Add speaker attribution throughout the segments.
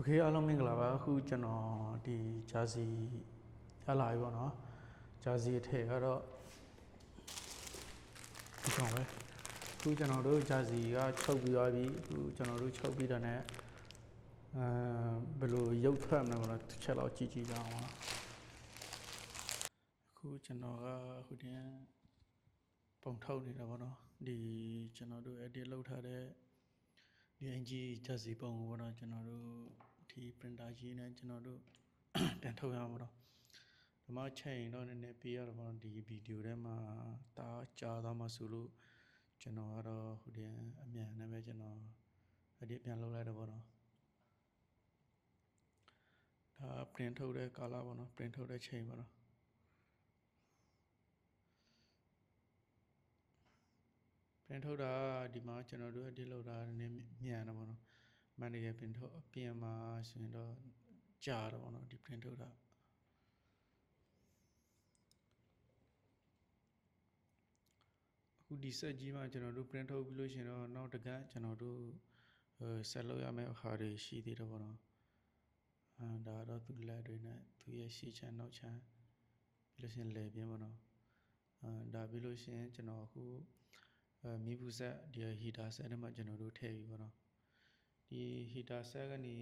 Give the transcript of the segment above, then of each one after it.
Speaker 1: เคအားလုံးမင်္ဂလာပါအခုကျွန်တော်ဒီဂျာစီရလာပြီပေါ့နော်ဂျာစီအထည်ကတော့ဒီကောင်ပဲအခုကျွန်တော်တို့ဂျာစီကချုပ်ပြီးသွားပြီအခုကျွန်တော်တို့ချုပ်ပြီးတဲ့နဲ့ဘယ်လိုရုပ်ထွက်မလဲပေါ့နော်တစ်ချက်လောက်ကြည့်ကြအောင်ပါအခုကျွန်တော်ကအခုတင်ပုံထုတ်နေတာပေါ့နော်ဒီကျွန်တော်တို့ edit လုပ်ထားတဲ့ဒီအင်ဂျီဂျာစီပုံကိုပေါ့နော်ကျွန်တော်တို့ဒီ printer ကြီးနဲ့ကျွန်တော်တို့ပြန်ထုတ်ရမှာပေါ့နော်ဒီမှာချိန်တော့နည်းနည်းပေးရတော့ပေါ့နော်ဒီဗီဒီယိုထဲမှာတာကြာသွားမှဆိုလို့ကျွန်တော်ကတော့ဟိုတင်အမြန်နဲ့ပဲကျွန်တော် edit ပြန်လုပ်လိုက်တော့ပေါ့နော်ဒါ print ထုတ်တဲ့ကာလပေါ့နော် print ထုတ်တဲ့ချိန်ပေါ့နော်print ထုတ်တာဒီမှာကျွန်တော်တို့ edit လုပ်တာနည်းမြန်တယ်ပေါ့နော်မှန်တကယ် print ထုတ်ပြင်မှာဆိုရင်တော့ကြာတော့ပေါ့နော်ဒီ print ထုတ်တာအခုဒီ set ကြီးမှာကျွန်တော်တို့ print ထုတ်ပြီးလို့ရှိရင်တော့နောက်တစ်ခါကျွန်တော်တို့set လုပ်ရမယ့်ဟာတွေရှိသေးတယ်ပေါ့နော်ဒါတော့သူလက်တွေနဲ့သူရဲ့ရှေ့ချမ်းနောက်ချမ်းပြီးလို့ရှိရင်လေပြင်းပေါ့နော်ဒါပြီးလို့ရှိရင်ကျွန်တော်အခုမီးဘူးဆက်ဒီ heater set ထဲမှာကျွန်တော်တို့ထည့်ပြီးပေါ့နော်ဒီ heater set ကနေ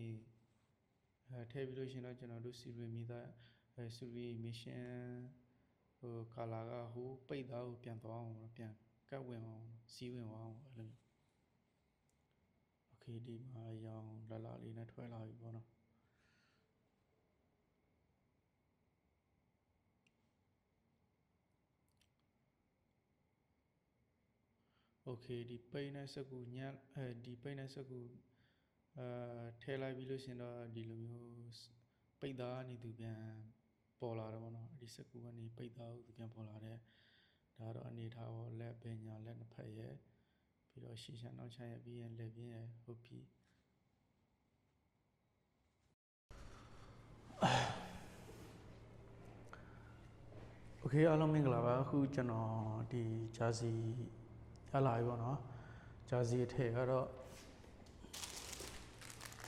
Speaker 1: ထည့်ပြီးလို့ရှိရင်တော့ကျွန်တော်တို့ Siri မိသားSiri mission ဟို color ကဟိုပိတ်သားကိုပြန်သွားအောင်ပေါ့ပြန်ကတ်ဝင်အောင်စီးဝင်အောင်အဲ့လို okay ဒီမှာရောင်လလလေးနဲ့ထွက်လာပြီပေါ့နော်โอเคဒီပိတ်နဲ့စကူညက်ဒီပိတ်နဲ့စကူထဲလိုက်ပြီးလို့ရှင်တော့ဒီလိုမျိုးပိတ်သားနေသူပြန်ပေါ်လာတယ်ပေါ့နော်ဒီစကူကနေပိတ်သားကိုသူပြန်ပေါ်လာတယ်ဒါတော့အနေထားရောလက်ပညာလက်နှစ်ဖက်ရဲ့ပြီးတော့ရှေ့ချမ်းနောက်ချမ်းရဲ့ပြီးရင်လက်ပြင်းရဲ့ဟုတ်ပြီโอเคအားလုံးမင်္ဂလာပါအခုကျွန်တော်ဒီဂျာစီရလာပြီပေါ့နော်ဂျာစီအထည်ကတော့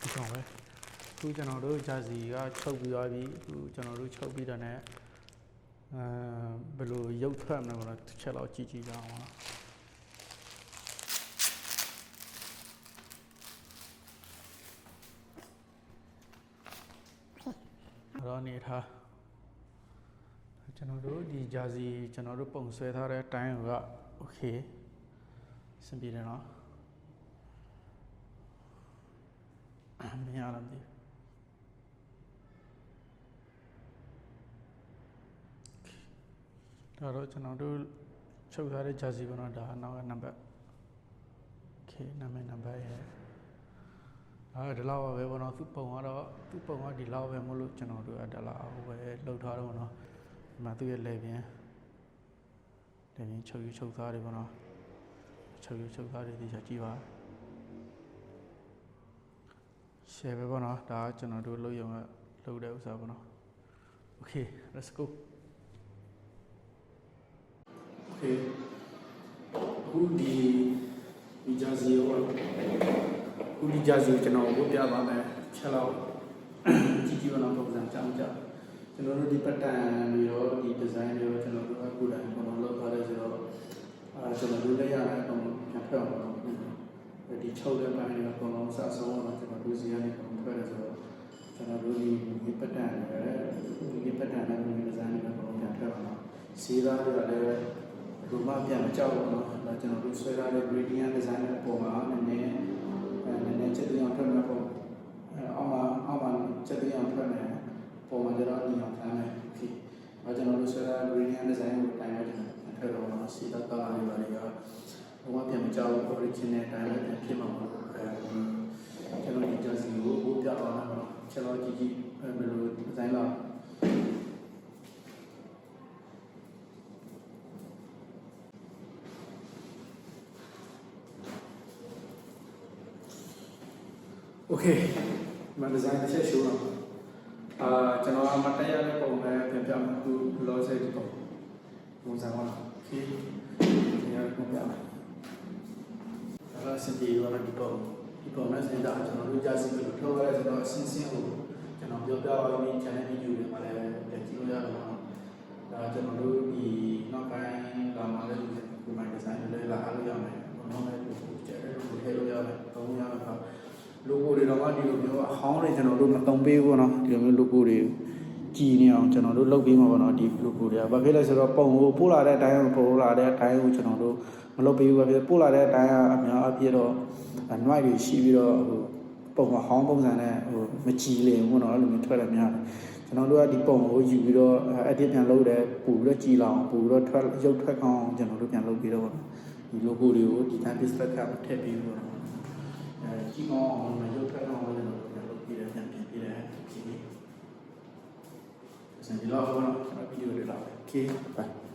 Speaker 1: ဒီကောင်ပဲအခုကျွန်တော်တို့ဂျာစီကချုပ်ပြီးသွားပြီအခုကျွန်တော်တို့ချုပ်ပြီးတဲ့နဲ့ဘယ်လိုရုပ်ထွက်မလဲပေါ့နော်တစ်ချက်လောက်ကြည့်အောင်ပါတော့နေထားကျွန်တော်တို့ဒီဂျာစီကျွန်တော်တို့ပုံဆွဲထားတဲ့အတိုင်းကโอเคစင်ပြေတယ်နော်မရလားမသိဒါတော့ကျွန်တော်တို့ချုပ်ထားတဲ့ဂျာစီပေါ့နော်ဒါနောက်ကနံပါတ်โอเคနံပါတ်ရဲ့ဒီလောက်ပဲပေါ့နော်သူ့ပုံကဒီလောက်ပဲမလို့ကျွန်တော်တို့ဒါလောက်ပဲလောက်ထားတော့ပေါ့နော်ဒီမှာသူ့ရဲ့လေပြင်းချုပ်သားတွေပေါ့နော်ချုပ်သားတွေဒီချက်ကြည့်ပါရှယ်ပဲပေါ့နော်ဒါကျွန်တော်တို့လုပ်ရုံကလုပ်တဲ့ဥစ္စာပေါ့နော် Okay let's go Okay အခုဒီဂျာစီပေါ့အခုဒီဂျာစီကျွန်တော်တို့ပြပါမယ်ချက်လောက်ကြည့်ပါတော့ပုံစံကြောင်းကြကျွန်တော်တို့ဒီပတ်တန်တွေရောဒီ design တွေရောကျွန်တော်တို့အခုတိုင်းပုံလုပ်ထားတယ်ဆိုတော့ကျွန်တော်တို့လက်ရတဲ့အပုံပြန်ဖက်အောင်လုပ်ဒီချုပ်တဲ့ပိုင်းတွေပုံလုံးစဆုံးတော့ကျွန်တော်တို့စီကနေပုံထွက်တယ်ဆိုတော့ကျွန်တော်တို့ဒီပတ်တန်တွေဒီပတ်တန်နဲ့ဒီ design တွေပုံပြန်ထွက်အောင်စီးသားတွေကလည်းဒီမှာပြန်မကြောက်ဘူးเนาะဒါကျွန်တော်တို့ဆွဲထားတဲ့ gradient design တဲ့ပုံမှာနည်းနည်းချက်ပြောင်းထွက်မဲ့ပုံအောက်မှာချက်ပြောင်းထွက်မဲ့ပုံမှာတော့အရင်အောင်ထားမယ်โอเคဒါကျွန်တော်တို့ဆွဲထားတဲ့ gradient design ကိုတိုင်းလိုက်တယ်ထွက်တော့တော့စီသားကားလေးပါလေကဘုံပြန်မကြောက်ဘူး original တိုင်းလည်းဖြစ်မှာပေါ့ကျွန်တော်ဒီဂျာစီကိုပို့ပြအောင်တော့ကျွန်တော်ကြည့်ဘယ်လို design လာโอเคมันดีไซน์တစ်ချက်ရှိုးတော့ကျွန်တော်မတက်ရတဲ့ပုံပဲပြန်ပြမယ်သူလောဆယ်ဒီပုံစံပါโอเคဒီရပုံပြမယ်ဒါကစင်တီရောဒီပုံ ဒီပုံနဲ့စနေတာကျွန်တော်တို့ကြာစီပြီးတော့ထောက်ရတဲ့ကျွန်တော်အစင်းစင်းကိုကျွန်တော်ပြောပြရင်း channel video တွေမှာလည်းတက်ကြည့်လို့ရတော့ဒါကျွန်တော်တို့ဒီနောက်ပိုင်းလာမှလည်းဒီမှာ design တွေလာအားလို့ရမယ်နောက်လည်းဒီကျတဲ့လိုထည့်လို့ရမယ်သုံးရမယ် logo တွေတော့ဒီလိုမျိုးအဟောင်းတွေကျွန်တော်တို့မတုံပေးဘူးเนาะဒီလိုမျိုး logo တွေကြည်နေအောင်ကျွန်တော်တို့လုပ်ပေးမှာပေါ့เนาะဒီ logo တွေကဘာဖြစ်လဲဆိုတော့ပုံကိုပို့လာတဲ့အတိုင်းပို့လာတဲ့အတိုင်းကိုကျွန်တော်တို့မလုပ်ပေးဘူးပဲဖြစ်ပို့လာတဲ့အတိုင်းအများအပြည့်တော့အနှိုက်တွေရှိပြီးတော့ပုံမဟောင်းပုံစံနဲ့မကြည်လင်ဘူးเนาะအဲ့လိုမျိုးထွက်တယ်များတယ်ကျွန်တော်တို့ကဒီပုံကိုယူပြီးတော့ edit ပြန်လုပ်တယ်ပို့ပြီးတော့ကြည်လောင်ပို့ပြီးတော့ထွက်ရုပ်ထွက်ကောင်းကျွန်တော်တို့ပြန်လုပ်ပြီးတော့ဒီ logo တွေကိုဒီ time display ကထည့်ပြီးတော့ကြည့်အောင်ရုပ်ထွက်ကောင်းကျွန်တော်တို့ပြန်လုပ်ပြီးတယ်ပြန်ပြင်ပြီးတယ်ဒီနေ့စံဒီလောက်ကတော့ဗီဒီယိုတွေလောက် Okay bye